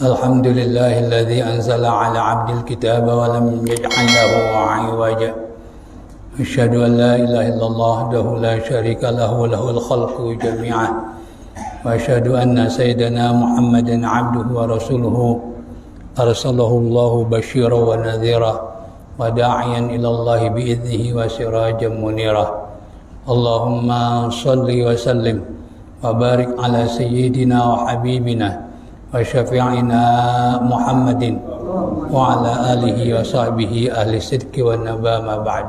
الحمد لله الذي أنزل على عبد الكتاب ولم يجعل له عوجا أشهد أن لا إله إلا الله وحده لا شريك له له الخلق جميعا وأشهد أن سيدنا محمدا عبده ورسوله أرسله الله بشيرا ونذيرا وداعيا إلى الله بإذنه وسراجا منيرا اللهم صل وسلم وبارك على سيدنا وحبيبنا وشفيعنا محمد وعلى آله وصحبه أهل الصدق والنبأ ما بعد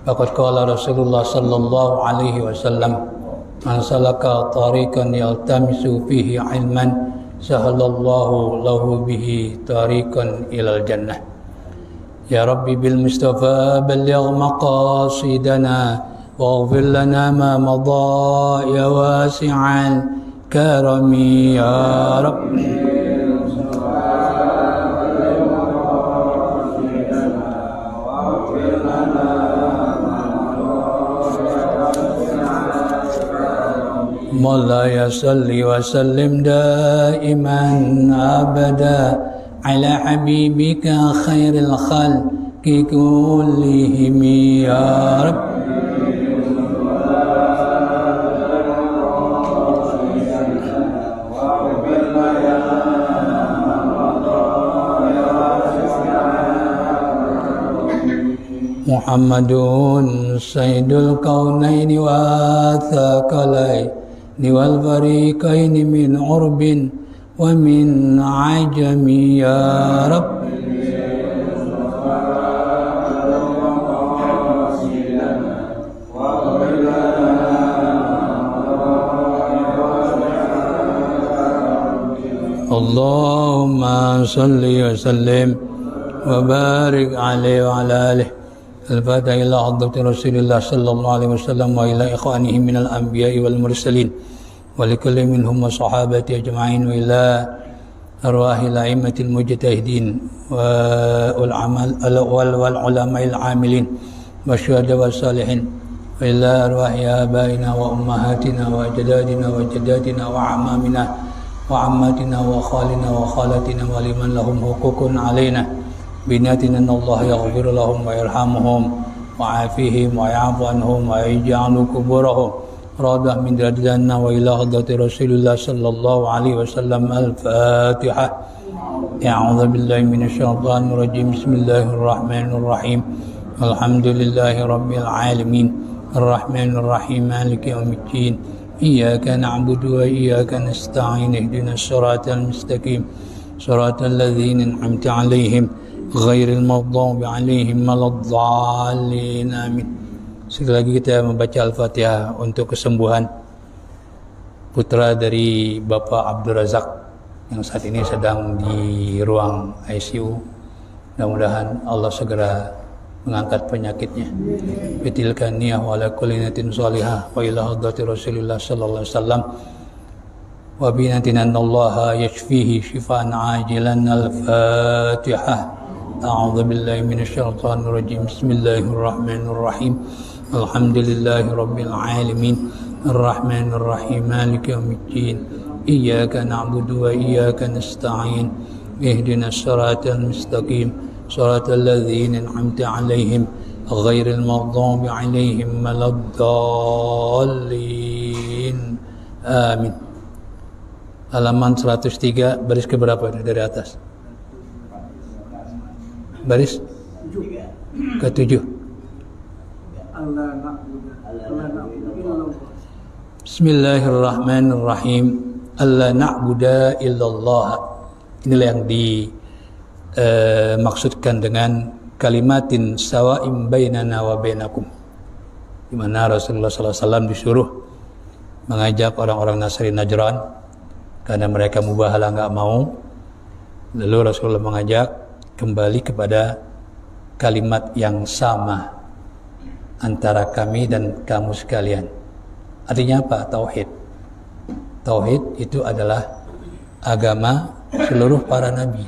فقد قال رسول الله صلى الله عليه وسلم من سلك طريقا يلتمس فيه علما سهل الله له به طريقا إلى الجنة يا ربي بالمصطفى بلغ مقاصدنا واغفر لنا ما مضى يا واسع الكرم يا رب مولاي صل وسلم دائما أبدا على حبيبك خير الخلق كلهم يا رب محمد سيد الكونين والثقلين والفريقين من عرب ومن عجم يا رب اللهم صل وسلم وبارك عليه وعلى آله الفاتحة إلى حضرة رسول الله صلى الله عليه وسلم وإلى إخوانه من الأنبياء والمرسلين ولكل منهم وصحابة أجمعين وإلى أرواح الأئمة المجتهدين والعلماء العاملين والشهداء والصالحين وإلى أرواح آبائنا وأمهاتنا وأجدادنا وجداتنا وأعمامنا وعماتنا وخالنا وخالاتنا ولمن لهم حقوق علينا بنياتنا أن الله يغفر لهم ويرحمهم ويعافيهم ويعفو عنهم ويجعل قبورهم روضة من رياض الجنة وإلى حضرة رسول الله صلى الله عليه وسلم الفاتحة أعوذ بالله من الشيطان الرجيم بسم الله الرحمن الرحيم الحمد لله رب العالمين الرحمن الرحيم مالك يوم الدين إياك نعبد وإياك نستعين اهدنا الصراط المستقيم صراط الذين أنعمت عليهم غير المغضوب عليهم ولا الضالين آمين. Sekali lagi kita membaca Al-Fatihah untuk kesembuhan putra dari Bapak Abdul Razak yang saat ini sedang di ruang ICU. Mudah-mudahan Allah segera mengangkat penyakitnya. Bitilkan niyah wa ala kulli niyatin shalihah wa ila hadrati Rasulillah sallallahu alaihi wasallam wa binatin annallaha yashfihi shifaan ajilan. Al-Fatihah. A'udzu billahi minasyaitonir rajim. Bismillahirrahmanirrahim. Alhamdulillahi rabbil alamin. Arrahmanir rahim. Maliki yaumiddin. Iyyaka na'budu wa iyyaka nasta'in. Ihdinas siratal mustaqim. Siratal ladzina an'amta 'alaihim ghairil maghdubi 'alaihim waladdallin. Amin. Halaman 103 baris ke berapa dari atas? Baris ke-7. Bismillahirrahmanirrahim. Alla na'budu illallah. Inilah yang dimaksudkan dengan kalimatin sawa'im bainana wa bainakum, di mana Rasulullah SAW disuruh mengajak orang-orang Nasrani Najran karena mereka mubahalah enggak mau. Lalu Rasulullah mengajak kembali kepada kalimat yang sama antara kami dan kamu sekalian. Artinya apa? Tauhid. Tauhid itu adalah agama seluruh para nabi.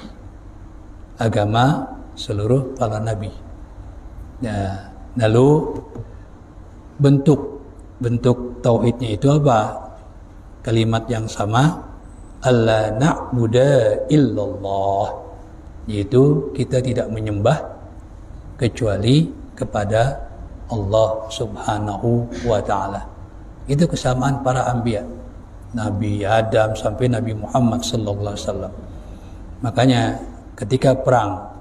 Agama seluruh para nabi. Nah, lalu bentuk tauhidnya itu apa? Kalimat yang sama alla na'budu illallah, yaitu kita tidak menyembah kecuali kepada Allah Subhanahu wa ta'ala. Itu kesamaan para anbiya, Nabi Adam sampai Nabi Muhammad sallallahu alaihi wasallam. Makanya ketika perang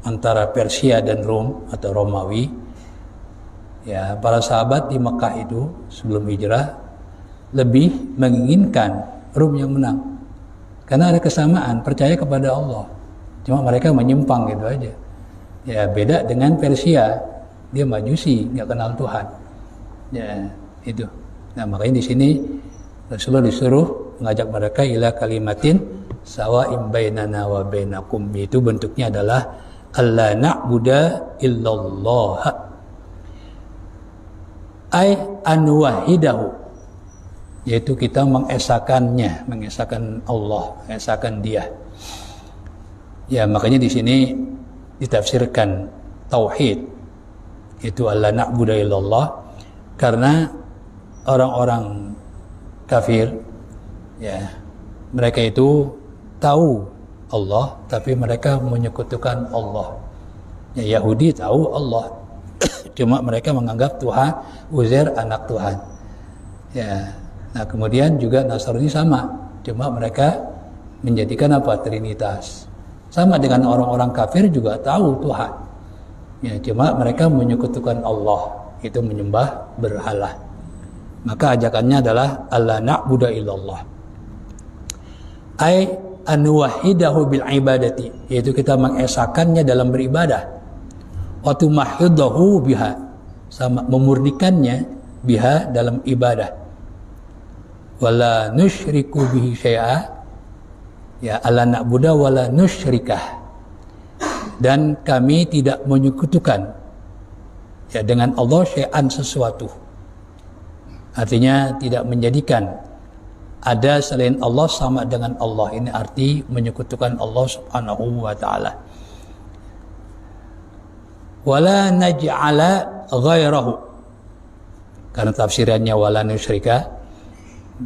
antara Persia dan Rom atau Romawi, ya, para sahabat di Mekah itu sebelum hijrah lebih menginginkan Rom yang menang, karena ada kesamaan percaya kepada Allah. Cuma mereka menyimpang gitu aja. Ya, beda dengan Persia, dia majusi, nggak kenal Tuhan. Ya, itu. Nah, makanya di sini Rasulullah disuruh mengajak mereka ila kalimatin sawa'im bainana wa bainakum. Itu bentuknya adalah alla na'budu illallah ay anwahidahu, yaitu kita mengesakannya, mengesahkan Allah, mengesahkan Dia. Ya, makanya di sini ditafsirkan tauhid itu alla na'budu illallah, karena orang-orang kafir, ya, mereka itu tahu Allah tapi mereka menyekutukan Allah. Ya, Yahudi tahu Allah cuma mereka menganggap Tuhan Uzair anak Tuhan. Ya, nah kemudian juga Nasrani sama, cuma mereka menjadikan apa? Trinitas. Sama dengan orang-orang kafir juga tahu Tuhan. Ya, cuma mereka menyekutukan Allah, itu menyembah berhala. Maka ajakannya adalah alla na'budu illallah. Ai anwahidahu bil ibadati, yaitu kita mengesakannya dalam beribadah. Wa tumahidahu biha, sama memurnikannya biha dalam ibadah. Wala nusyriku bihi syai'a, ya, alla na'budu wala nusyrikah, dan kami tidak menyekutukan, ya, dengan Allah syai'an sesuatu. Artinya tidak menjadikan ada selain Allah sama dengan Allah. Ini arti menyekutukan Allah Subhanahu wa ta'ala. Wala naj'ala ghairahu, karena tafsirannya wala nusyrika,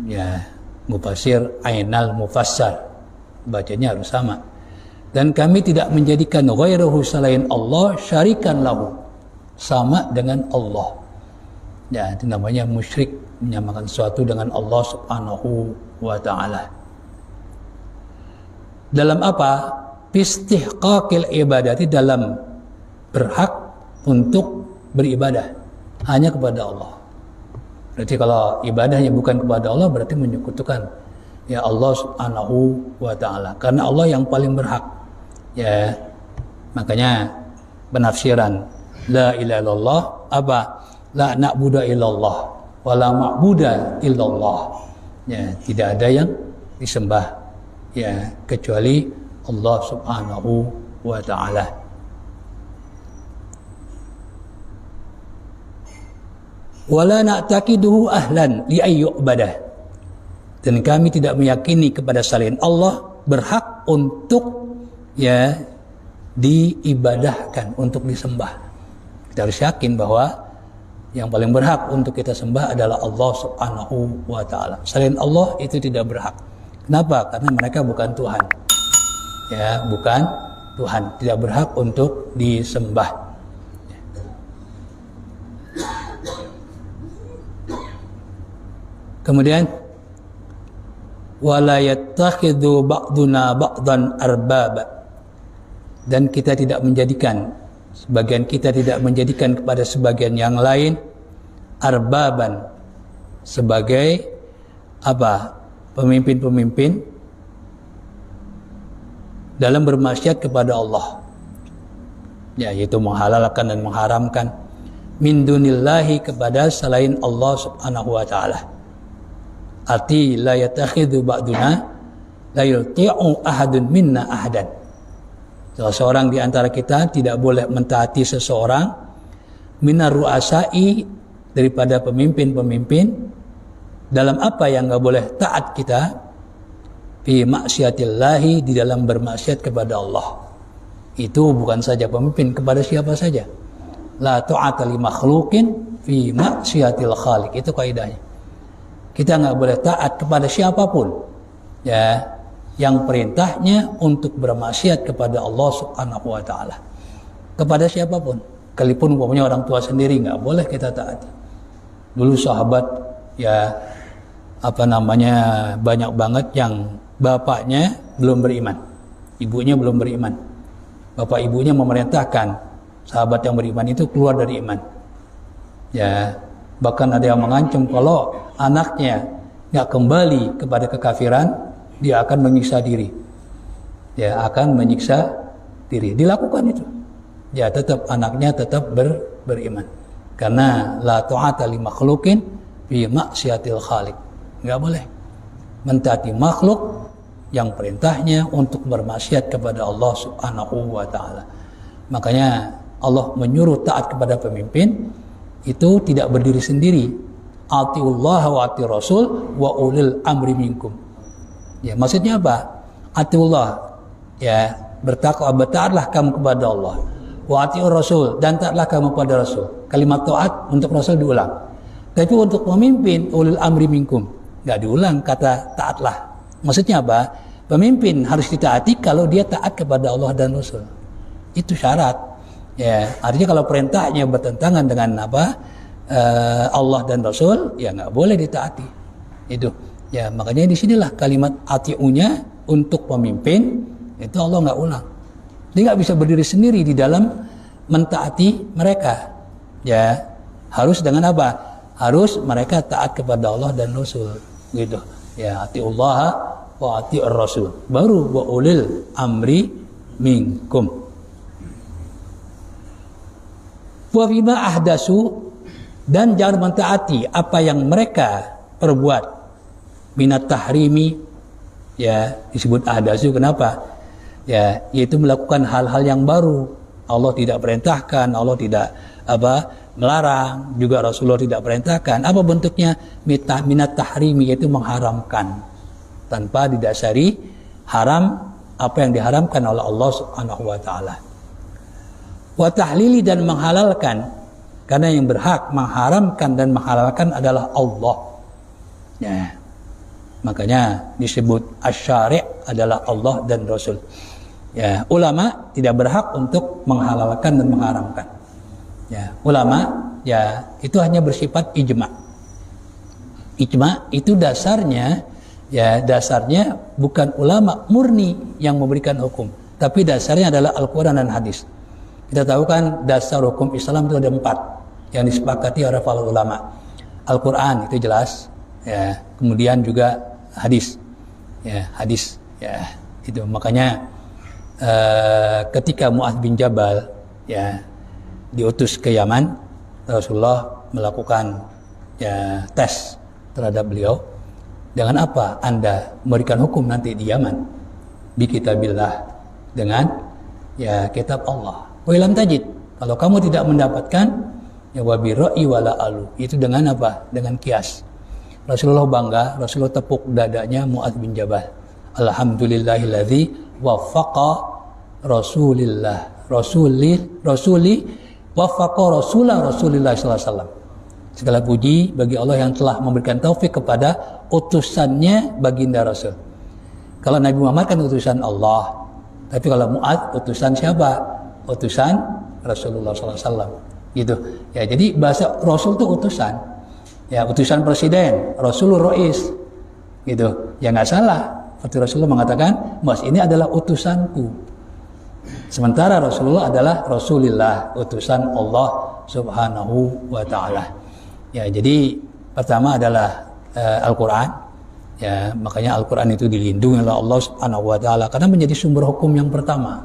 ya, mufasir ainal mufassar, bacanya harus sama. Dan kami tidak menjadikan ghairahu selain Allah syarikan lahu, sama dengan Allah. Ya, itu namanya musyrik, menyamakan sesuatu dengan Allah Subhanahu wa ta'ala. Dalam apa? Istihqaqil ibadati, dalam berhak untuk beribadah hanya kepada Allah. Berarti kalau ibadahnya bukan kepada Allah, berarti menyekutukan, ya, Allah Subhanahu wa ta'ala, karena Allah yang paling berhak. Ya, makanya penafsiran la ilaha illallah apa? La na'budu illallah wala ma'buda illallah. Ya, tidak ada yang disembah, ya, kecuali Allah Subhanahu wa ta'ala. Wala na'taqiduhu ahlan li ayyu'badah, dan kami tidak meyakini kepada selain Allah berhak untuk, ya, diibadahkan, untuk disembah. Kita harus yakin bahwa yang paling berhak untuk kita sembah adalah Allah Subhanahu wa ta'ala. Selain Allah itu tidak berhak. Kenapa? Karena mereka bukan Tuhan. Ya, bukan Tuhan, tidak berhak untuk disembah. Kemudian wala yattakhidhu ba'duna ba'dan arbaba, dan kita tidak menjadikan, sebagian kita tidak menjadikan kepada sebagian yang lain arbaban, sebagai apa? Pemimpin-pemimpin dalam bermaksiat kepada Allah, ya, yaitu menghalalkan dan mengharamkan min dunillahi, kepada selain Allah Subhanahu wa ta'ala. Arti la yatakhidhu ba'duna la yuti'u ahadun minna ahadan, seorang di antara kita tidak boleh mentaati seseorang minar ru'asai, daripada pemimpin-pemimpin, dalam apa yang enggak boleh taat kita, fi maksiatillahi, di dalam bermaksiat kepada Allah. Itu bukan saja pemimpin, kepada siapa saja. La ta'ata li makhluqin fi maksiatil khaliq, itu kaidahnya. Kita enggak boleh taat kepada siapapun, ya, yang perintahnya untuk bermaksiat kepada Allah Subhanahu wa taala. Kepada siapapun, sekalipun umpamanya orang tua sendiri nggak boleh kita taati. Dulu sahabat ya banyak banget yang bapaknya belum beriman, ibunya belum beriman. Bapak ibunya memerintahkan sahabat yang beriman itu keluar dari iman. Ya, bahkan ada yang mengancam kalau anaknya nggak kembali kepada kekafiran, dia akan menyiksa diri. Ya, akan menyiksa diri. Dilakukan itu. Ya, tetap anaknya tetap beriman. Karena la ta'ata li makhluqin fi maksiatil khaliq. Nggak boleh mentaati makhluk yang perintahnya untuk bermaksiat kepada Allah Subhanahu wa taala. Makanya Allah menyuruh taat kepada pemimpin itu tidak berdiri sendiri. Atiullah wa ati rasul wa ulil amri minkum. Ya, maksudnya apa? Atiullah, ya, bertaatlah kamu kepada Allah. Wa atiur rasul, dan taatlah kamu kepada rasul. Kalimat taat untuk rasul diulang. Tapi untuk pemimpin ulil amri minkum enggak diulang kata taatlah. Maksudnya apa? Pemimpin harus ditaati kalau dia taat kepada Allah dan Rasul. Itu syarat. Ya, artinya kalau perintahnya bertentangan dengan Allah dan Rasul, ya nggak boleh ditaati. Itu. Ya, makanya disinilah kalimat atiunya untuk pemimpin itu Allah nggak ulang. Dia nggak bisa berdiri sendiri di dalam mentaati mereka. Ya, harus dengan apa? Harus mereka taat kepada Allah dan Rasul. Gitu. Ya, atiullah wa atiur rasul, baru wa ulil amri minkum. Wa bima ahdasu, dan jangan mentaati apa yang mereka perbuat minat tahrimi. Ya, disebut ahdasu kenapa? Ya, yaitu melakukan hal-hal yang baru. Allah tidak perintahkan, Allah tidak melarang, juga Rasulullah tidak perintahkan. Apa bentuknya? Minat tahrimi, yaitu mengharamkan tanpa didasari haram apa yang diharamkan oleh Allah Subhanahu wa taala. Wa tahlili, dan menghalalkan, karena yang berhak mengharamkan dan menghalalkan adalah Allah. Ya. Makanya disebut asy-syari' adalah Allah dan Rasul. Ya, ulama tidak berhak untuk menghalalkan dan mengharamkan. Ya, ulama ya itu hanya bersifat ijma. Ijma itu dasarnya bukan ulama murni yang memberikan hukum, tapi dasarnya adalah Al-Quran dan hadis. Kita tahu kan dasar hukum Islam itu ada 4 yang disepakati oleh para ulama. Al-Quran itu jelas, ya, kemudian juga hadis. Ya, hadis, ya, itu makanya ketika Mu'adz bin Jabal ya diutus ke Yaman, Rasulullah melakukan ya tes terhadap beliau. Dengan apa Anda memberikan hukum nanti di Yaman? Bi kitabillah, dengan ya kitab Allah. Wa lam tajid, kalau kamu tidak mendapatkan ya wa bi ra'i wala alu, itu dengan apa? Dengan kias. Rasulullah bangga, Rasulullah tepuk dadanya Mu'adz bin Jabal. Alhamdulillahilladzi waffaqa rasuli waffaqa Rasulillah sallallahu alaihi wasallam. Segala puji bagi Allah yang telah memberikan taufik kepada utusannya baginda Rasul. Kalau Nabi Muhammad kan utusan Allah, tapi kalau Mu'adz utusan siapa? Utusan Rasulullah sallallahu alaihi wasallam. Gitu. Ya, jadi bahasa Rasul itu utusan. Ya, utusan presiden, Rasulur Rais. Gitu. Ya nggak salah. Seperti Rasulullah mengatakan, "Mas, ini adalah utusanku." Sementara Rasulullah adalah Rasulillah, utusan Allah Subhanahu wa taala. Ya, jadi pertama adalah Al-Qur'an. Ya, makanya Al-Qur'an itu dilindungi oleh Allah Subhanahu wa taala karena menjadi sumber hukum yang pertama.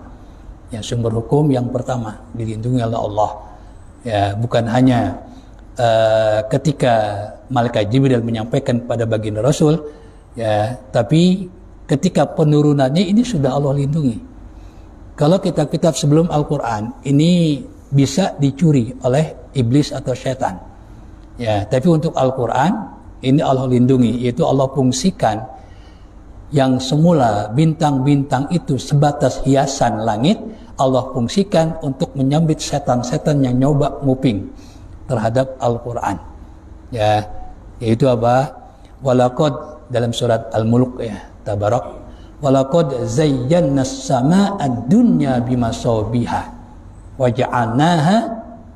Ya, sumber hukum yang pertama dilindungi oleh Allah. Ya, bukan hanya ketika malaikat Jibril menyampaikan kepada baginda Rasul, ya, tapi ketika penurunannya ini sudah Allah lindungi. Kalau kitab-kitab sebelum Al-Quran ini bisa dicuri oleh iblis atau setan. Ya, tapi untuk Al-Quran ini Allah lindungi, yaitu Allah fungsikan yang semula bintang-bintang itu sebatas hiasan langit, Allah fungsikan untuk menyambit setan-setan yang nyoba nguping terhadap Al-Quran. Ya, yaitu apa? Walaqad dalam surat Al-Mulk ya, Tabarak. walaqad zayyana as-samaa'a ad-dunya bimasabiha wa ja'alnaha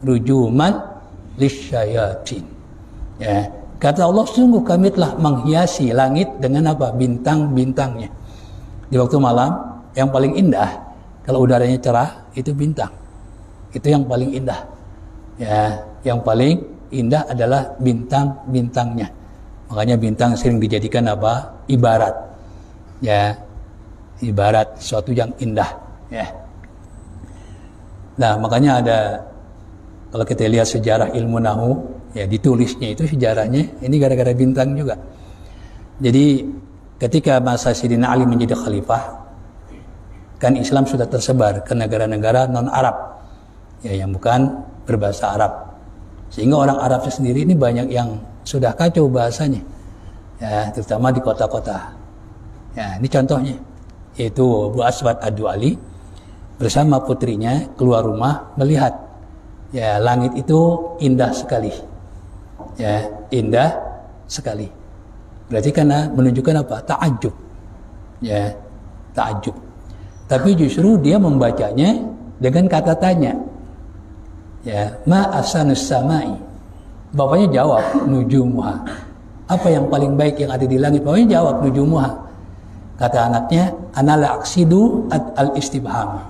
rujuman lisyayatin. Ya, kata Allah, sungguh kami telah menghiasi langit dengan apa? Bintang-bintangnya. Di waktu malam yang paling indah, kalau udaranya cerah, itu bintang. Itu yang paling indah. Ya, yang paling indah adalah bintang-bintangnya. Makanya bintang sering dijadikan apa? Ibarat. Ya, ibarat sesuatu yang indah. Ya. Nah, makanya ada, kalau kita lihat sejarah ilmu nahu, ya ditulisnya itu sejarahnya ini gara-gara bintang juga. Jadi ketika masa Sayyidina Ali menjadi khalifah, kan Islam sudah tersebar ke negara-negara non-Arab, ya, yang bukan berbahasa Arab. Sehingga orang Arab sendiri ini banyak yang sudah kacau bahasanya, ya, terutama di kota-kota. Ya, ini contohnya, yaitu Abu Aswad Ad-Du'ali bersama putrinya keluar rumah melihat, ya, langit itu indah sekali. Ya, indah sekali. Berarti karena menunjukkan apa? Ta'ajub. Ya, ta'ajub. Tapi justru dia membacanya dengan kata tanya. Ya, ma asanus samai. Bapaknya jawab, nujumuha. Apa yang paling baik yang ada di langit? Bapaknya jawab, nujumuha. Kata anaknya, ana la aqsidu al-istibham.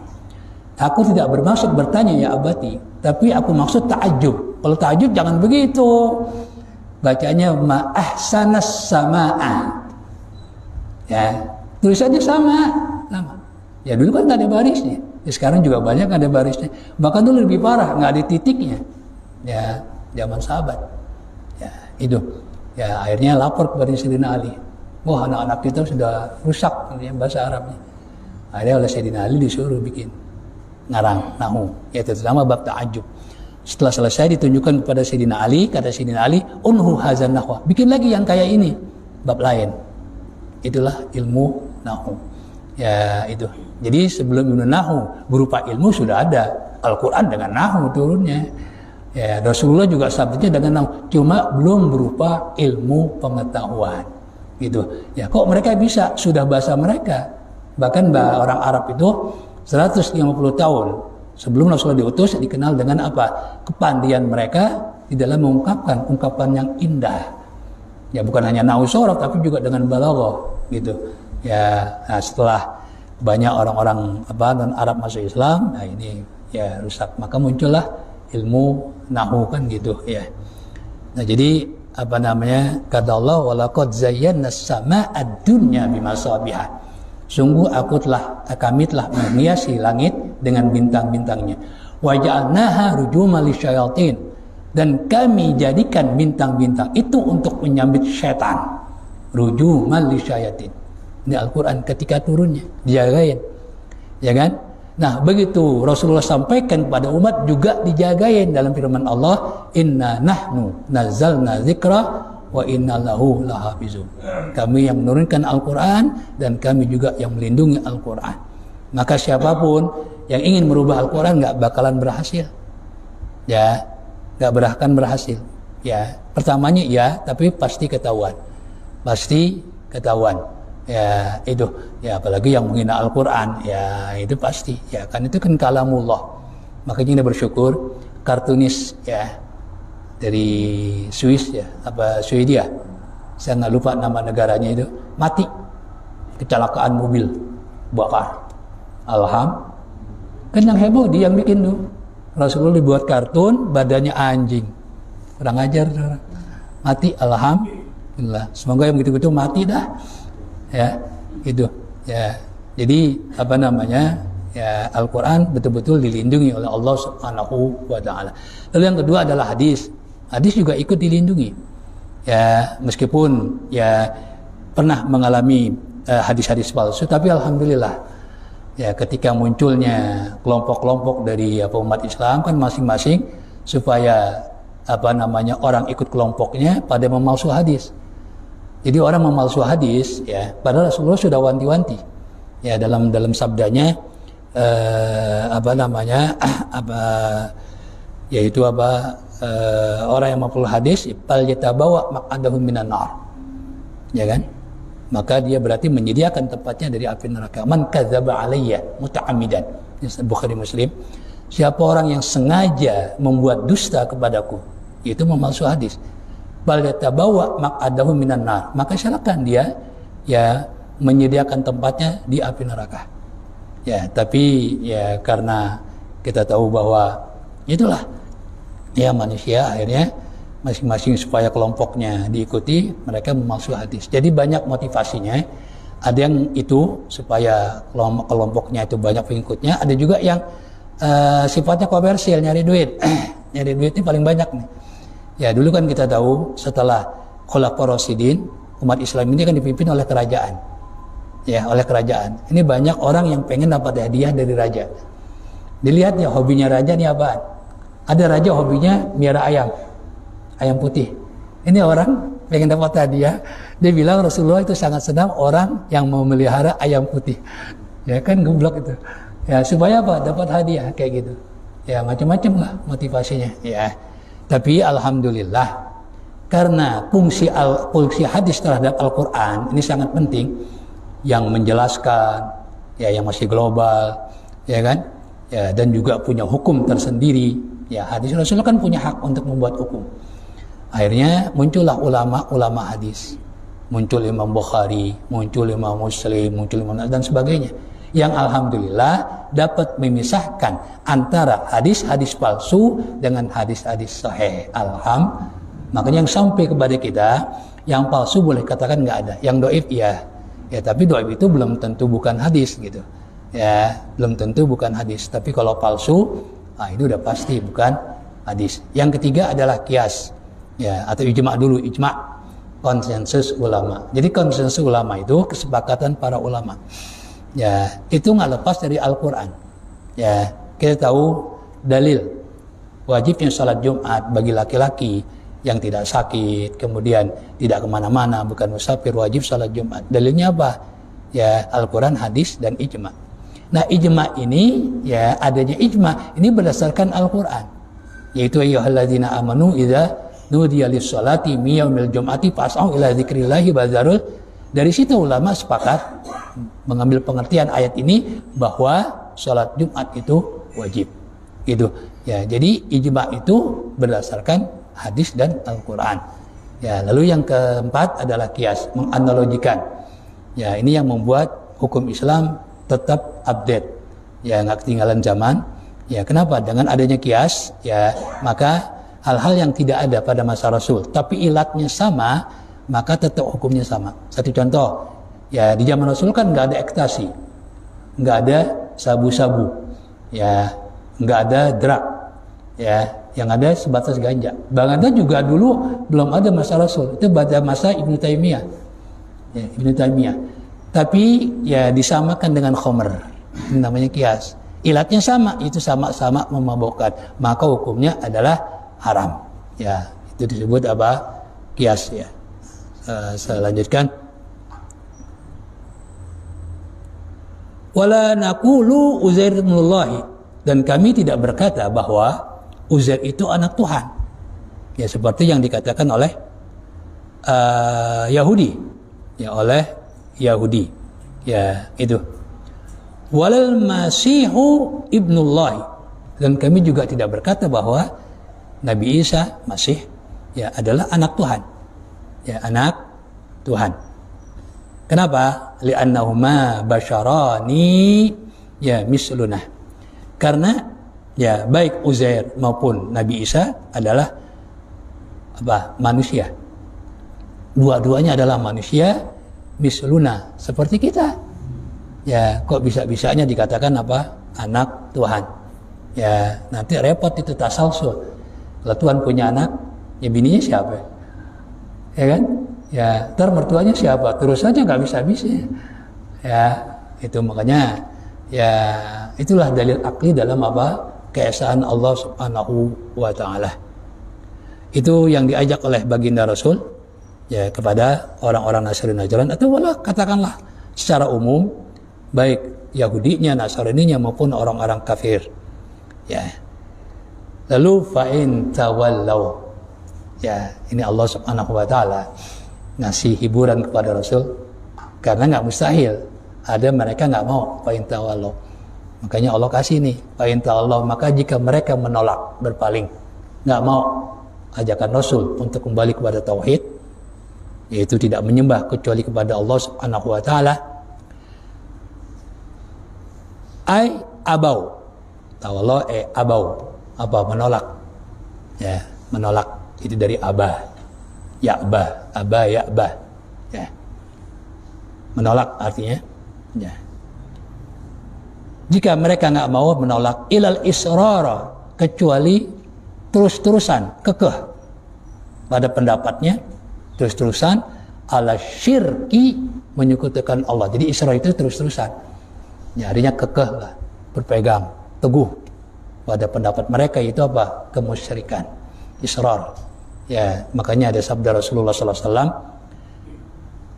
Aku tidak bermaksud bertanya ya abati, tapi aku maksud ta'ajub. Kalau ta'ajub jangan begitu. Bacanya ma ahsanas samaa. Ya, tulisannya sama. Ya dulu kan nggak ada barisnya. Ya, sekarang juga banyak ada barisnya. Bahkan dulu lebih parah, nggak ada titiknya. Ya, zaman sahabat. Ya, itu. Ya, akhirnya lapor kepada Sayyidina Ali. Wah, anak-anak kita sudah rusak bahasa Arabnya. Akhirnya oleh Sayyidina Ali disuruh bikin ngarang nahu, yaitu terutama bab ta'ajub. Setelah selesai ditunjukkan kepada Sayyidina Ali, kata Sayyidina Ali, unhu hazan nahwa, bikin lagi yang kayak ini, bab lain. Itulah ilmu nahu. Ya, itu. Jadi sebelum ilmu nahu berupa ilmu sudah ada Al-Quran dengan nahu turunnya. Ya, Rasulullah juga sabdanya dengan nahu, cuma belum berupa ilmu pengetahuan. Gitu. Ya, kok mereka bisa? Sudah bahasa mereka. Bahkan orang Arab itu 150 tahun sebelum Rasulullah diutus dikenal dengan apa? Kepandian mereka di dalam mengungkapkan ungkapan yang indah. Ya, bukan hanya nahwu sorof tapi juga dengan balaghah gitu. Ya, nah setelah banyak orang-orang non Arab masuk Islam, nah ini ya rusak. Maka muncullah ilmu nahwu kan gitu ya. Nah, jadi kata Allah, walaqad zayyana as-samaa'a ad-dunya bimasabiha. Sungguh kami telah menghiasi langit dengan bintang-bintangnya. Wa ja'alnaha rujuman lisyayatin, dan kami jadikan bintang-bintang itu untuk menyambit setan. Rujuman lisyayatin. Ini Al-Quran ketika turunnya dijagain, ya kan? Nah, begitu Rasulullah sampaikan kepada umat juga dijagain dalam firman Allah, inna nahnu nazzalna dzikra wa inna lahu lahafizun. Kami yang menurunkan Al-Quran dan kami juga yang melindungi Al-Quran. Maka siapapun yang ingin merubah Al-Quran nggak bakalan berhasil. Ya, nggak akan berhasil. Ya, pertamanya ya, tapi pasti ketahuan. Pasti ketahuan. Ya, itu. Ya, apalagi yang menghina Al-Quran, ya itu pasti. Ya, kan itu kan kalamullah. Makanya kita bersyukur kartunis ya dari Swiss ya, Swedia, saya nggak lupa nama negaranya itu, mati kecelakaan mobil bakar. Kan yang heboh dia yang bikin tuh. Rasulullah dibuat kartun badannya anjing, kurang ajar, mati. Alhamdulillah, semoga yang begitu-begitu mati dah ya, itu ya. Jadi ya Al-Quran betul-betul dilindungi oleh Allah Subhanahu wa Ta'ala. Lalu yang kedua adalah hadis. Hadis juga ikut dilindungi. Ya, meskipun ya pernah mengalami hadis-hadis palsu, tapi alhamdulillah ya ketika munculnya kelompok-kelompok dari umat Islam kan masing-masing supaya orang ikut kelompoknya pada memalsu hadis. Jadi orang memalsu hadis ya, padahal Rasulullah sudah wanti-wanti. Ya, dalam sabdanya yaitu orang yang mempelajari hadis fal yatabawa maq'adahu minan nar, ya kan? maka dia berarti menyediakan tempatnya dari api neraka. Man kadzdzaba alayya muta'ammidan, Bukhari Muslim, siapa orang yang sengaja membuat dusta kepadaku, itu memalsu hadis, bal yatabawa maq'adahu minan nar, maka silakan dia ya menyediakan tempatnya di api neraka. Ya, tapi ya karena kita tahu bahwa itulah ya manusia, akhirnya masing-masing supaya kelompoknya diikuti, mereka memalsu hadis. Jadi banyak motivasinya. Ada yang itu supaya kelompoknya itu banyak pengikutnya, ada juga yang sifatnya komersil, nyari duit. Nyari duit ini paling banyak nih. Ya, dulu kan kita tahu setelah Khulafaur Rasyidin, umat Islam ini kan dipimpin oleh kerajaan. Ya, oleh kerajaan. Ini banyak orang yang pengen dapat hadiah dari raja. Dilihat ya hobinya raja ini apaan? Ada raja hobinya miara ayam putih. Ini orang pengen dapat hadiah, dia bilang Rasulullah itu sangat senang orang yang memelihara ayam putih. Ya kan, geblok itu. Ya supaya apa? Dapat hadiah kayak gitu. Ya macam-macam lah motivasinya. Ya. Tapi alhamdulillah karena fungsi hadis terhadap Al-Qur'an ini sangat penting, yang menjelaskan, ya yang masih global, ya kan? Ya, dan juga punya hukum tersendiri. Ya, hadis Rasulullah kan punya hak untuk membuat hukum. Akhirnya muncullah ulama hadis, muncul Imam Bukhari, muncul Imam Muslim, muncul Imam dan sebagainya, yang alhamdulillah dapat memisahkan antara hadis-hadis palsu dengan hadis-hadis sahih. Makanya yang sampai kepada kita, yang palsu boleh katakan nggak ada, yang dhaif ya, tapi dhaif itu belum tentu bukan hadis gitu, ya belum tentu bukan hadis. Tapi kalau palsu, itu udah pasti bukan hadis. Yang ketiga adalah qiyas. Ya, atau ijma dulu, ijma, konsensus ulama. Jadi konsensus ulama itu kesepakatan para ulama. Ya, itu nggak lepas dari Al-Qur'an. Ya, kita tahu dalil wajibnya salat Jumat bagi laki-laki yang tidak sakit, kemudian tidak kemana-mana, bukan musafir, wajib salat Jumat. Dalilnya apa? Ya, Al-Qur'an, hadis, dan ijma. Nah, ijma ini, ya adanya ijma ini berdasarkan Al-Qur'an. Yaitu ayyuhalladzina amanu idza nudiya lis-sholati min yaumil jum'ati fas'au ila dzikrillahi wadzarul. Dari situ ulama sepakat mengambil pengertian ayat ini bahwa sholat Jumat itu wajib. Gitu. Ya, jadi ijma itu berdasarkan hadis dan Al-Qur'an. Ya, lalu yang keempat adalah qiyas, menganalogikan. Ya, ini yang membuat hukum Islam tetap update. Ya, enggak ketinggalan zaman. Ya, kenapa? Dengan adanya qiyas, ya, maka hal-hal yang tidak ada pada masa Rasul, tapi ilatnya sama, maka tetap hukumnya sama. Satu contoh, ya di zaman Rasul kan nggak ada ekstasi, nggak ada sabu-sabu, ya nggak ada drug, ya yang ada sebatas ganja. Bahkan juga dulu belum ada masa Rasul, itu pada masa Ibnu Taimiyah, ya, Ibnu Taimiyah. Tapi ya disamakan dengan khamr, ini namanya qiyas. Ilatnya sama, itu sama-sama memabukkan, maka hukumnya adalah haram. Ya, itu disebut apa? Qiyas ya. Saya lanjutkan. Wala naqulu Uzair ibnullah, dan kami tidak berkata bahwa Uzair itu anak Tuhan. Ya, seperti yang dikatakan oleh Yahudi. Ya, oleh Yahudi. Ya, itu. Walal masihu ibnullah, dan kami juga tidak berkata bahwa Nabi Isa Masih ya adalah anak Tuhan. Ya, anak Tuhan. Kenapa? Li'annahuma basyarani ya misluna. Karena ya baik Uzair maupun Nabi Isa adalah apa? Manusia. Dua-duanya adalah manusia misluna, seperti kita. Ya, kok bisa-bisanya dikatakan apa? Anak Tuhan. Ya, nanti repot itu tasalsul. Kalau Tuhan punya anak, ya bininya siapa? Ya kan? Ya, ntar mertuanya siapa? Terus saja nggak bisa-bisa. Ya, itu makanya ya itulah dalil akli dalam apa? Keesaan Allah Subhanahu wa taala. Itu yang diajak oleh baginda Rasul ya kepada orang-orang Nasrani Najran, atau walau katakanlah secara umum baik Yahudinya, Nasraninya maupun orang-orang kafir. Ya. Lalu fa'in tawallau. Ya, ini Allah Subhanahu wa taala ngasih hiburan kepada Rasul. Karena nggak mustahil. Ada mereka nggak mau, fa in tawallaw. Makanya Allah kasih nih, fa in tawallaw, maka jika mereka menolak, berpaling, nggak mau ajakan Rasul untuk kembali kepada tauhid, yaitu tidak menyembah kecuali kepada Allah Subhanahu wa taala, ai abau. Tawallaw abau. Apa? Menolak. Ya, menolak. Itu dari abah. Ya'bah, abah ya'bah. Ya. Menolak artinya. Ya. Jika mereka nggak mau menolak, ilal israr, kecuali terus-terusan, kekeh pada pendapatnya, terus-terusan ala syirki, menyekutukan Allah. Jadi israr itu terus-terusan. Ya, artinya kekeh lah, berpegang teguh pada pendapat mereka, itu apa? Kemusyrikan, israr. Ya, makanya ada sabda Rasulullah SAW,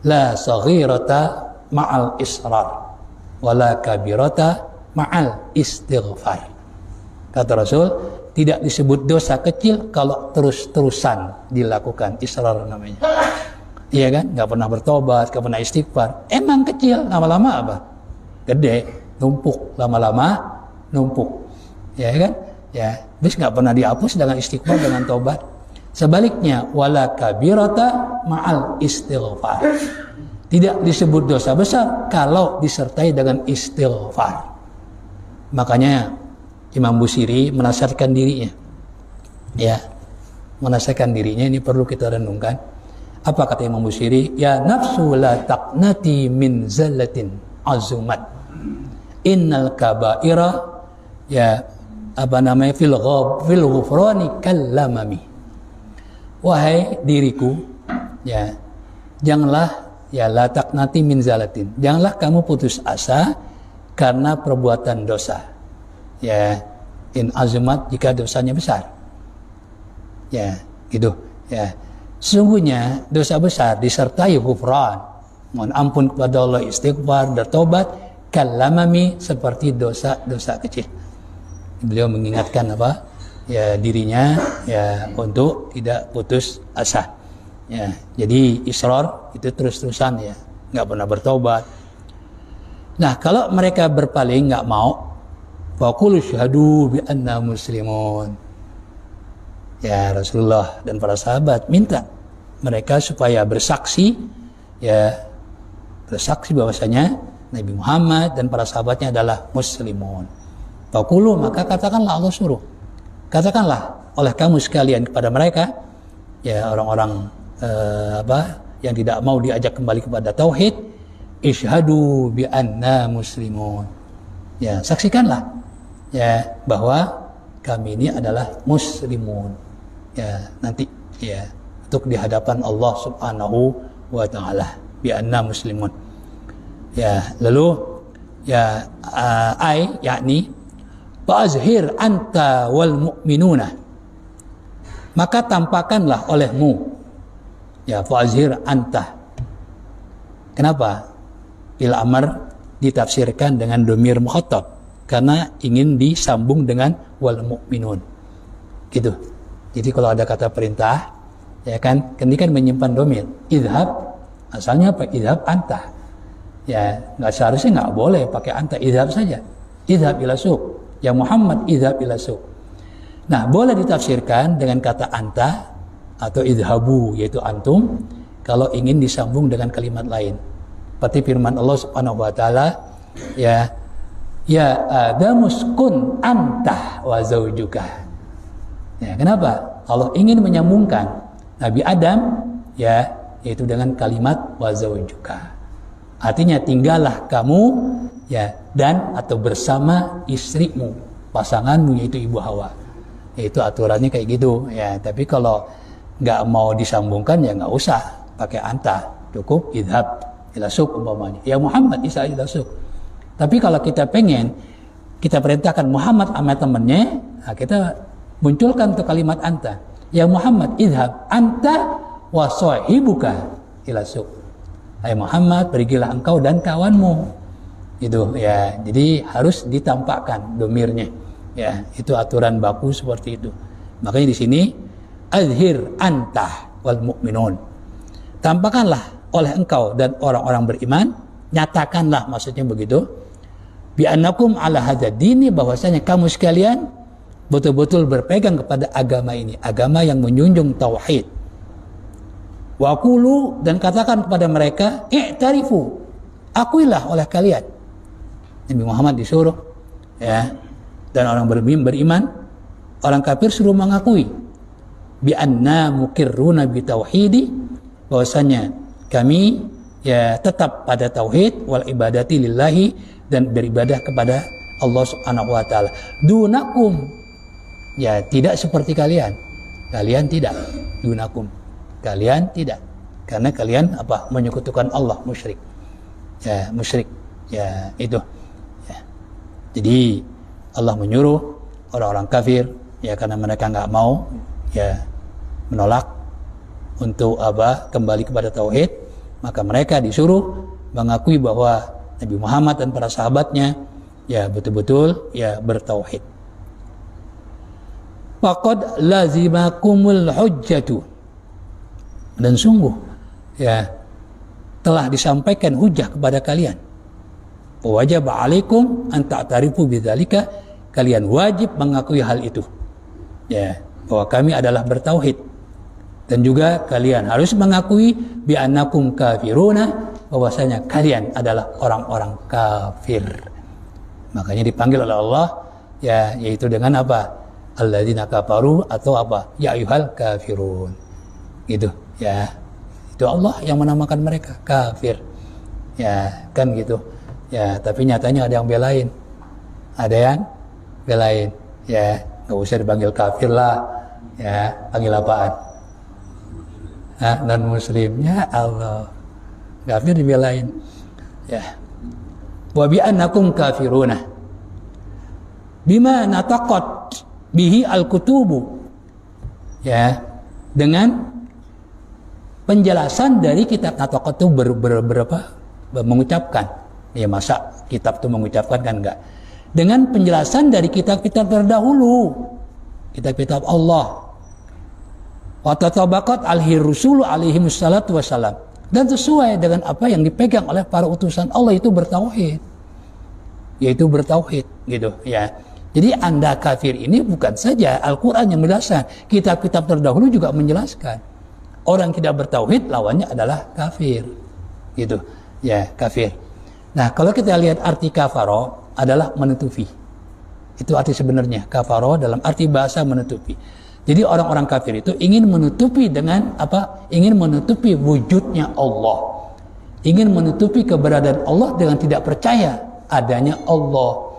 la saghirata ma'al israr wala kabirata ma'al istighfar. Kata Rasul, tidak disebut dosa kecil kalau terus-terusan dilakukan, israr namanya. Iya kan? Gak pernah bertobat, gak pernah istighfar. Emang kecil, lama-lama apa? Gede, numpuk, lama-lama numpuk. Ya kan? Ya, bis gak pernah dihapus dengan istighfar, dengan tobat. Sebaliknya, wala kabirata ma'al istighfar. Tidak disebut dosa besar kalau disertai dengan istighfar. Makanya Imam Busiri menasihatkan dirinya. Ya, menasihatkan dirinya, ini perlu kita renungkan. Apa kata Imam Busiri? Ya nafsu la taqnati min zallatin azumat. Innal kabaira ya fil ghufrani kallamami. Wahai diriku, ya janganlah ya la taqnati min zalatin, janganlah kamu putus asa karena perbuatan dosa. Ya, in azumat, jika dosanya besar. Ya, gitu. Ya, sesungguhnya dosa besar disertai ghufran, mohon ampun kepada Allah, istighfar, bertobat, kallamami, seperti dosa-dosa kecil. Beliau mengingatkan apa? Ya, dirinya ya untuk tidak putus asa. Ya, jadi israr itu terus-terusan, ya, nggak pernah bertobat. Nah, kalau mereka berpaling, nggak mau, faqulu syahadu bi anna muslimun. Ya, Rasulullah dan para sahabat minta mereka supaya bersaksi, ya, bersaksi bahwasanya Nabi Muhammad dan para sahabatnya adalah muslimun. Faqulu, maka katakanlah, Allah suruh, katakanlah oleh kamu sekalian kepada mereka, ya, orang-orang yang tidak mau diajak kembali kepada tauhid, isyhadu bi anna muslimun. Ya, saksikanlah, ya, bahwa kami ini adalah muslimun. Ya, nanti ya untuk di hadapan Allah Subhanahu wa taala, bi anna muslimun. Ya, lalu ya yakni fa'azhir anta wal mu'minuna, maka tampakkanlah olehmu, ya, fa'azhir anta. Kenapa? Il amr ditafsirkan dengan domir mukhatab, karena ingin disambung dengan wal mu'minun. Gitu. Jadi kalau ada kata perintah, ya kan, ini kan menyimpan domir. Idhab, asalnya apa? Idhab anta. Ya, seharusnya nggak boleh pakai anta, idhab saja. Idhab ila suq. Ya Muhammad, idhab ila suq. Nah, boleh ditafsirkan dengan kata anta atau idhabu, yaitu antum, kalau ingin disambung dengan kalimat lain. Seperti firman Allah Subhanahu wa taala, ya Adamus kun anta wa zaujuka. Ya, kenapa? Allah ingin menyambungkan Nabi Adam, ya, yaitu dengan kalimat wa zaujuka. Artinya tinggallah kamu, ya, dan atau bersama istrimu, pasanganmu, yaitu Ibu Hawa. Itu aturannya kayak gitu, ya. Tapi kalau nggak mau disambungkan, ya nggak usah pakai anta, cukup idhab ila suq umpamanya. Ya Muhammad, isa ila suq. Tapi kalau kita pengen, kita perintahkan Muhammad sama temannya, nah kita munculkan tuh kalimat anta. Ya Muhammad, idhab anta wa sahibuka ila suq. Hai Muhammad, pergilah engkau dan kawanmu. Itu, ya. Jadi harus ditampakkan domirnya. Ya, itu aturan baku seperti itu. Makanya di sini azhir anta wal mu'minun. Tampakkanlah oleh engkau dan orang-orang beriman, nyatakanlah, maksudnya begitu, bi annakum ala hadzal dini, bahwasanya kamu sekalian betul-betul berpegang kepada agama ini, agama yang menjunjung tauhid. Wa qulu, dan katakan kepada mereka, i'tarifu, akuilah oleh kalian. Nabi Muhammad disuruh, ya, dan orang beriman, orang kafir suruh mengakui bi anna muqirruna bi tauhidi, bahwasanya kami ya tetap pada tauhid, wal ibadati lillahi, dan beribadah kepada Allah Subhanahu wa taala. Dunakum, ya tidak seperti kalian. Kalian tidak. Dunakum. Kalian tidak. Karena kalian apa? Menyekutukan Allah, musyrik. Ya, musyrik. Ya, itu. Ya. Jadi Allah menyuruh orang-orang kafir, ya, karena mereka enggak mau, ya, menolak untuk apa? Kembali kepada tauhid, maka mereka disuruh mengakui bahwa Nabi Muhammad dan para sahabatnya ya betul-betul ya bertauhid. Faqad lazimakumul hujjatu, dan sungguh ya telah disampaikan hujjah kepada kalian. Wajib alaikum an ta'tarifu bidzalika, kalian wajib mengakui hal itu. Ya, bahwa kami adalah bertauhid. Dan juga kalian harus mengakui bi annakum kafiruna, bahwasanya kalian adalah orang-orang kafir. Makanya dipanggil oleh Allah ya, yaitu dengan apa? Alladzina kafaru, atau apa? Ya ayyuhal kafirun. Gitu ya. Itu Allah yang menamakan mereka kafir. Ya, kan gitu. Ya, tapi nyatanya ada yang belain. Ada yang belain. Ya, enggak usah dipanggil kafir lah. Ya, panggil apaan? Non muslimnya Allah, kafir dibelain. Ya, wa bi annakum kafiruna bima nataqat bihi al-kutubu, ya, dengan penjelasan dari kitab. Nataqat itu berapa mengucapkan, ya, masa kitab itu mengucapkan, kan enggak, dengan penjelasan dari kitab-kitab terdahulu, kitab-kitab Allah. Wa tatabaqat al-rusulu alaihi wassalatu wassalam, dan sesuai dengan apa yang dipegang oleh para utusan Allah, itu bertauhid, yaitu bertauhid, gitu ya. Jadi Anda kafir ini bukan saja Al-Quran yang menjelaskan, kitab-kitab terdahulu juga menjelaskan. Orang tidak bertauhid lawannya adalah kafir, gitu ya, kafir. Nah, kalau kita lihat arti kafaro adalah menutupi, itu arti sebenarnya kafaro dalam arti bahasa menutupi. Jadi orang-orang kafir itu ingin menutupi dengan apa? Ingin menutupi wujudnya Allah, ingin menutupi keberadaan Allah dengan tidak percaya adanya Allah,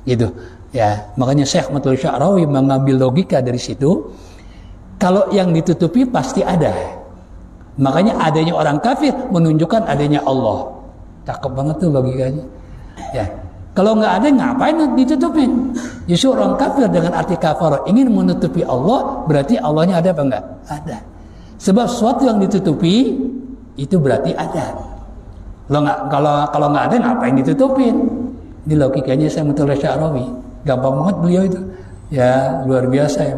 gitu ya. Makanya Syekh Muhammad Sya'rawi mengambil logika dari situ. Kalau yang ditutupi pasti ada, makanya adanya orang kafir menunjukkan adanya Allah. Cakep banget tuh logikanya ya. Kalau nggak ada, ngapain ditutupin? Justru orang kafir dengan arti kafar ingin menutupi Allah, berarti Allahnya ada apa enggak? Ada. Sebab sesuatu yang ditutupi itu berarti ada. Kalau nggak ada, ngapain ditutupin? Ini logikanya saya Muhammad Sya'rawi. Gampang banget beliau itu. Ya, luar biasa ya.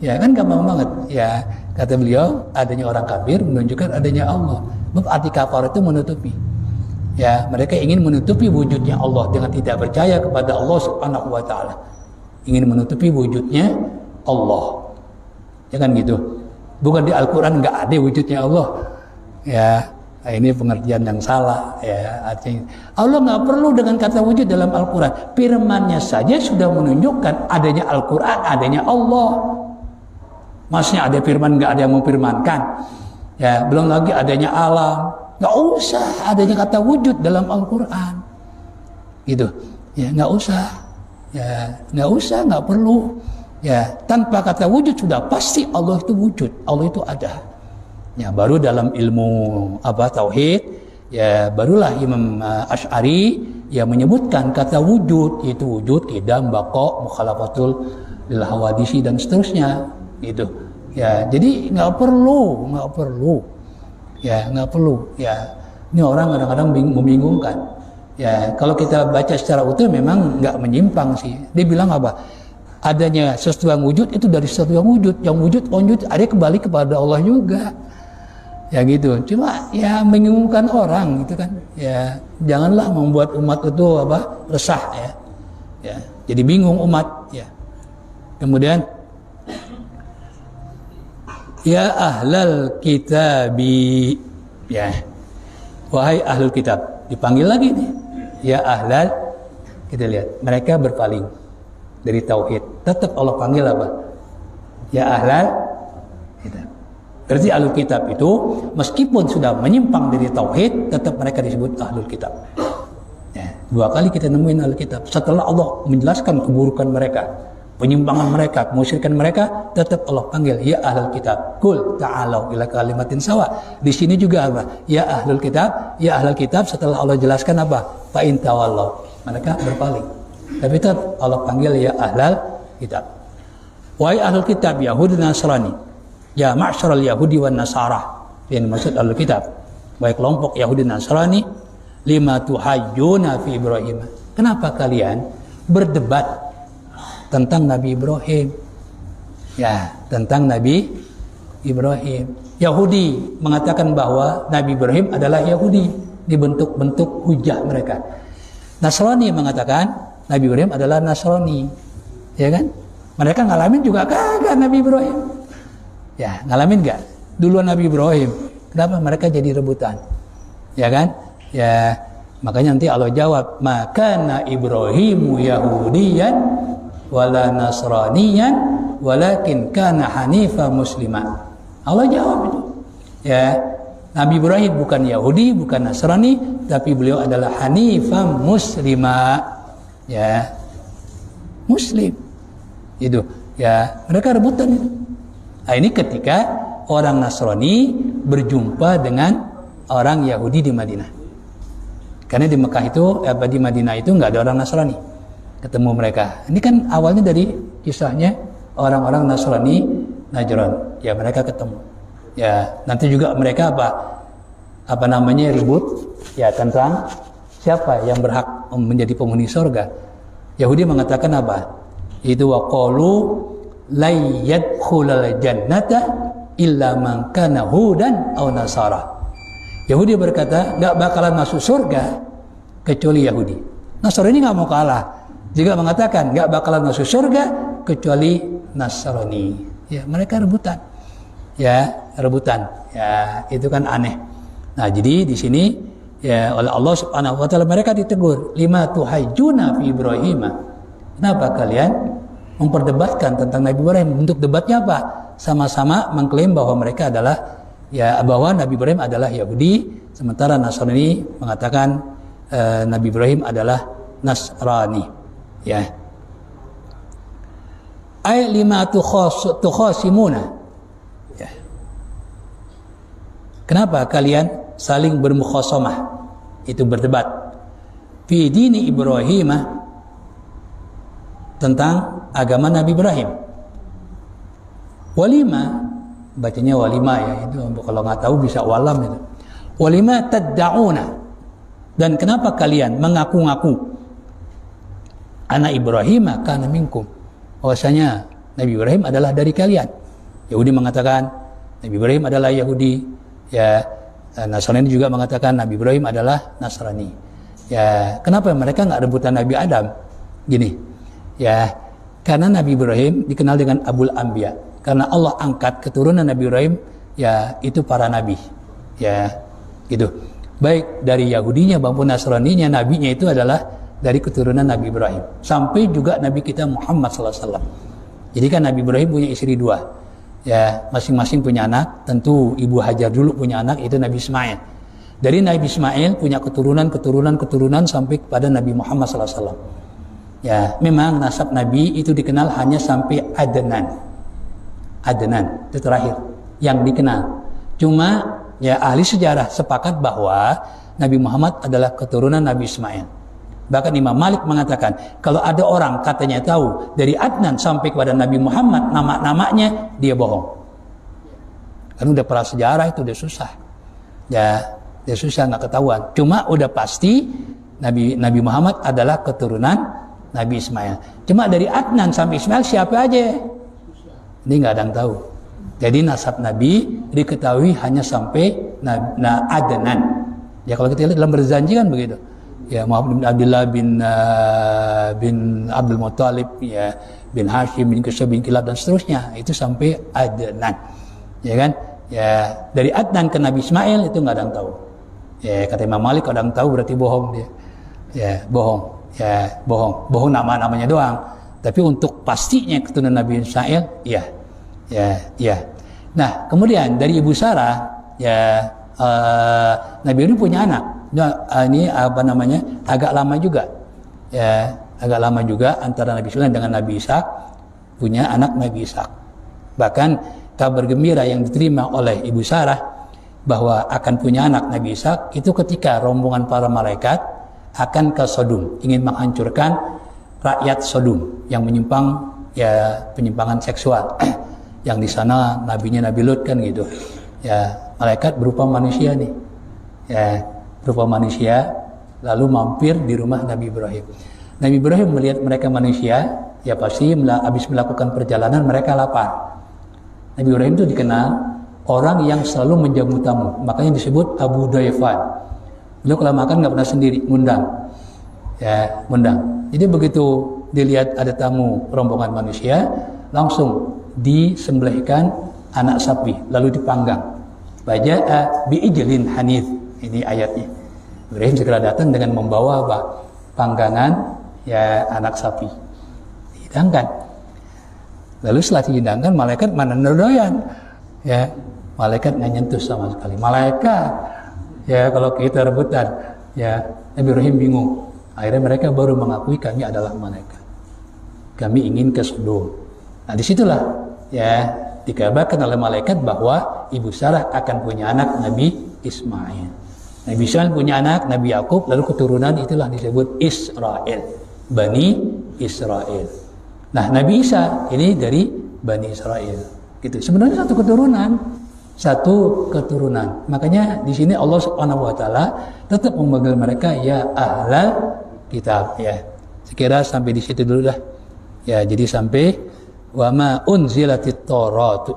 Ya kan, gampang banget. Ya, kata beliau, adanya orang kafir menunjukkan adanya Allah. Arti kafar itu menutupi. Ya, mereka ingin menutupi wujudnya Allah dengan tidak percaya kepada Allah Subhanahu wa taala. Ingin menutupi wujudnya Allah. Ya kan gitu. Bukan di Al-Qur'an enggak ada wujudnya Allah. Ya, ini pengertian yang salah ya. Artinya Allah enggak perlu dengan kata wujud dalam Al-Qur'an. Firman-Nya saja sudah menunjukkan adanya Al-Qur'an, adanya Allah. Maksudnya ada firman, enggak ada yang memfirmankan. Ya, belum lagi adanya alam. Nggak usah adanya kata wujud dalam Al-Quran, gitu ya, nggak usah ya, nggak usah, nggak perlu ya. Tanpa kata wujud sudah pasti Allah itu wujud, Allah itu ada ya. Baru dalam ilmu apa tauhid ya, barulah Imam Asy'ari ya menyebutkan kata wujud, yaitu wujud, qidam, baqa, mukhalafatul lil hawadisi, dan seterusnya, gitu ya. Jadi nggak perlu ya, nggak perlu ya. Ini orang kadang-kadang membingungkan ya. Kalau kita baca secara utuh memang nggak menyimpang sih. Dia bilang apa? Adanya sesuatu yang wujud itu dari sesuatu yang wujud. Yang wujud ada kembali kepada Allah juga. Ya gitu. Cuma ya membingungkan orang gitu kan. Ya janganlah membuat umat itu resah ya. Ya, jadi bingung umat ya. Kemudian ya ahlal kitabi, ya wahai ahlul kitab, dipanggil lagi nih. Ya ahlal, kita lihat mereka berpaling dari tauhid, tetap Allah panggil apa? Ya ahlal kitab. Berarti ahlul kitab itu meskipun sudah menyimpang dari tauhid, tetap mereka disebut ahlul kitab. Ya, 2 kali kita nemuin ahlul kitab. Setelah Allah menjelaskan keburukan mereka, penyimpangan mereka, kemusyrikan mereka, tetap Allah panggil ya ahlul kitab. Qul ta'alau ila kalimatin sawa. Di sini juga apa? Ya ahlul kitab, ya ahlul kitab. Setelah Allah jelaskan apa? Fa in tawallau. Mereka berpaling. Tapi tetap Allah panggil ya ahlul kitab. Wahai ahlul kitab Yahudi dan Nasrani. Ya ma'syaral Yahudi wan Nasara. Yang dimaksud ahlul kitab. Wahai kelompok Yahudi dan Nasrani, lima tuhajjuna fi Ibrahim. Kenapa kalian berdebat tentang Nabi Ibrahim? Ya, tentang Nabi Ibrahim. Yahudi mengatakan bahwa Nabi Ibrahim adalah Yahudi, dibentuk-bentuk hujah mereka. Nasrani mengatakan Nabi Ibrahim adalah Nasrani. Ya kan? Mereka ngalamin juga kagak Nabi Ibrahim. Ya, ngalamin enggak? Duluan Nabi Ibrahim. Kenapa mereka jadi rebutan? Ya kan? Ya, makanya nanti Allah jawab, "Makana Ibrahimu Yahudiyan wala Nasraniyan walakin kana hanifa muslima." Allah jawab itu. Ya, Nabi Ibrahim bukan Yahudi, bukan Nasrani, tapi beliau adalah hanifa muslima. Ya. Muslim. Itu. Ya, mereka rebutan itu. Nah, ini ketika orang Nasrani berjumpa dengan orang Yahudi di Madinah. Karena di Mekah itu, di Madinah itu nggak ada orang Nasrani. Ketemu mereka. Ini kan awalnya dari kisahnya orang-orang Nasrani Najran. Ya, mereka ketemu. Ya, nanti juga mereka apa namanya ribut ya tentang siapa yang berhak menjadi penghuni surga. Yahudi mengatakan apa? Itu waqalu la yadkhulul jannata illa man kana hudan aw nasara. Yahudi berkata enggak bakalan masuk surga kecuali Yahudi. Nasrani enggak mau kalah. Juga mengatakan enggak bakalan masuk surga kecuali Nasrani. Ya, mereka rebutan. Ya, rebutan. Ya, itu kan aneh. Nah, jadi di sini ya oleh Allah Subhanahu wa taala mereka ditegur, lima tuhajjuna fi Ibrahim. Kenapa kalian memperdebatkan tentang Nabi Ibrahim? Bentuk debatnya apa? Sama-sama mengklaim bahwa mereka adalah bahwa Nabi Ibrahim adalah Yahudi, sementara Nasrani mengatakan Nabi Ibrahim adalah Nasrani. Ya. Ay lima tukhasimuna. Ya. Kenapa kalian saling bermukhasamah? Itu berdebat. Fi dini Ibrahim, tentang agama Nabi Ibrahim. Walima, bacanya walima ya, itu kalau nggak tahu bisa walam itu. Walima tad'una. Dan kenapa kalian mengaku-ngaku anak Ibrahim kana minkum? Bahwasanya Nabi Ibrahim adalah dari kalian. Yahudi mengatakan Nabi Ibrahim adalah Yahudi. Ya, Nasrani juga mengatakan Nabi Ibrahim adalah Nasrani. Ya, kenapa mereka nggak rebutan Nabi Adam? Gini. Ya, karena Nabi Ibrahim dikenal dengan Abul Anbiya. Karena Allah angkat keturunan Nabi Ibrahim, ya itu para nabi. Ya, gitu. Baik dari Yahudinya maupun Nasraninya, nabinya itu adalah dari keturunan Nabi Ibrahim. Sampai juga Nabi kita Muhammad SAW. Jadi kan Nabi Ibrahim punya istri 2. Ya, masing-masing punya anak. Tentu Ibu Hajar dulu punya anak, itu Nabi Ismail. Dari Nabi Ismail punya keturunan sampai kepada Nabi Muhammad SAW. Ya, memang nasab Nabi itu dikenal hanya sampai Adnan. Adnan itu terakhir yang dikenal. Cuma ya ahli sejarah sepakat bahwa Nabi Muhammad adalah keturunan Nabi Ismail. Bahkan Imam Malik mengatakan kalau ada orang katanya tahu dari Adnan sampai kepada Nabi Muhammad nama-namanya, dia bohong. Kan udah prasejarah itu udah susah. Ya, dia susah nggak ketahuan. Cuma udah pasti Nabi Muhammad adalah keturunan Nabi Ismail. Cuma dari Adnan sampai Ismail siapa aja? Ini nggak ada yang tahu. Jadi nasab Nabi diketahui hanya sampai Adnan. Ya kalau kita lihat dalam berjanji kan begitu. Ya Muhammad bin Abdullah bin Abdul Muttalib, ya bin Hashim bin Qusay bin Kilab dan seterusnya itu sampai Adnan. Ya kan? Ya dari Adnan ke Nabi Ismail itu nggak ada yang tahu. Ya kata Imam Malik, ada yang tahu berarti bohong dia. Ya bohong. Ya bohong nama-namanya doang. Tapi untuk pastinya keturunan Nabi Ismail, ya. Nah, kemudian dari Ibu Sarah, ya Nabi Ibrahim punya anak. Nah, ini apa namanya? Agak lama juga. Ya, agak lama juga antara Nabi Sulaiman dengan Nabi Ishak, punya anak Nabi Ishak. Bahkan kabar gembira yang diterima oleh Ibu Sarah bahwa akan punya anak Nabi Ishak itu ketika rombongan para malaikat akan ke Sodom, ingin menghancurkan rakyat Sodom yang menyimpang, ya penyimpangan seksual. Yang di sana nabinya Nabi Lut kan gitu. Ya, malaikat berupa manusia nih. Ya, berupa manusia lalu mampir di rumah Nabi Ibrahim. Nabi Ibrahim melihat mereka manusia, ya pasti habis melakukan perjalanan mereka lapar. Nabi Ibrahim itu dikenal orang yang selalu menjamu tamu, makanya disebut Abu Daifan. Beliau kalau makan nggak pernah sendiri, ngundang. Ya, ngundang. Jadi begitu dilihat ada tamu rombongan manusia, langsung disembelihkan anak sapi lalu dipanggang. Baja'a bi'ijlin hanith. Ini ayatnya. Ibrahim segera datang dengan membawa apa? Panggangan ya anak sapi. Dihidangkan. Lalu setelah dihidangkan, malaikat mana doyan. Ya, malaikat nggak nyentuh sama sekali. Malaikat ya kalau kita rebutan, ya Nabi Ibrahim bingung. Akhirnya mereka baru mengakui kami adalah malaikat. Kami ingin ke Sodom. Nah disitulah ya dikabarkan oleh malaikat bahwa Ibu Sarah akan punya anak Nabi Ismail. Nabi Ismail punya anak Nabi Yakub, lalu keturunan itulah disebut Israel, Bani Israel. Nah Nabi Isa ini dari Bani Israel. Gitu. Sebenarnya satu keturunan. Makanya di sini Allah Subhanahu wa taala tetap memanggil mereka ya ahlal kitab ya. Sekira sampai di situ dulu dah. Ya, jadi sampai wa ma unzilatit Taurat.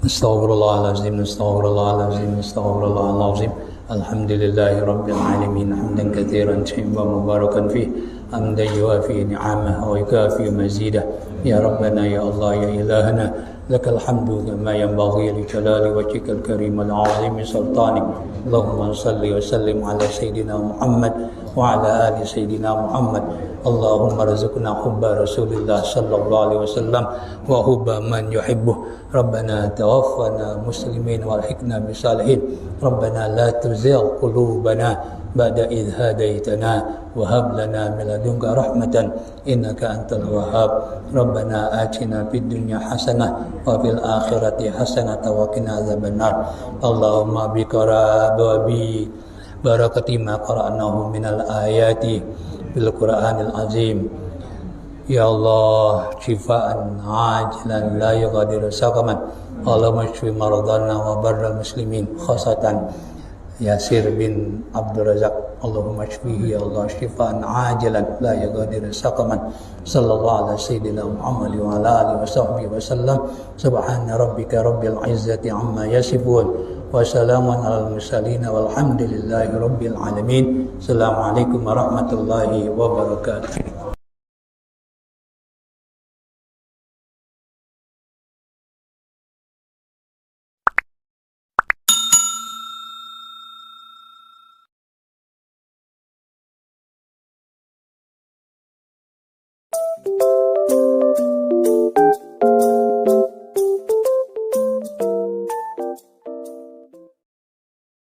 Astaghfirullahalazim, astaghfirullahalazim, astaghfirullahalazim. Alhamdulillahi rabbil alamin, hamdan katsiran tayyiban mubarakan fih, hamdan yuwafi ni'amahu wa yukafi mazidah. Ya Rabbana ya Allah ya Ilahana, lakal hamdu kama yanbaghi li jalali wajhikal karim al azim sultanik. Allahumma salli wa sallim ala sayyidina Muhammad wa ala ali sayyidina Muhammad. Allahumma rizqna hubba Rasulillah sallallahu alaihi wasallam wa hubba man yuhibbuh. Rabbana tawaffana muslimin walhiqna bisalihin. Rabbana la tuzigh qulubana ba'da idh hadaitana wa hab lana min ladunka rahmatan innaka antal wahhab. Rabbana atina fid dunya hasanah wa fil akhirati hasanah wa qina adzabannar. Allahumma bi qarabi barakati ma qara'nahu minal ayati bil Qur'anil azim. Ya Allah, shifaan ajilan la yughadiru saqaman. Allahumma shfi maradana wa barral muslimin khasatan Yasir bin Abdul Razak. Allahumma shfihi ya Allah shifaan ajilan la yughadiru saqaman. Sallallahu ala sayyidina Muhammad wa ala alihi wa sahbihi wa sallam. Subhana rabbika rabbil izzati amma yasifun wa salamun alal mursalin walhamdulillahi rabbil alamin. Assalamualaikum warahmatullahi wabarakatuh.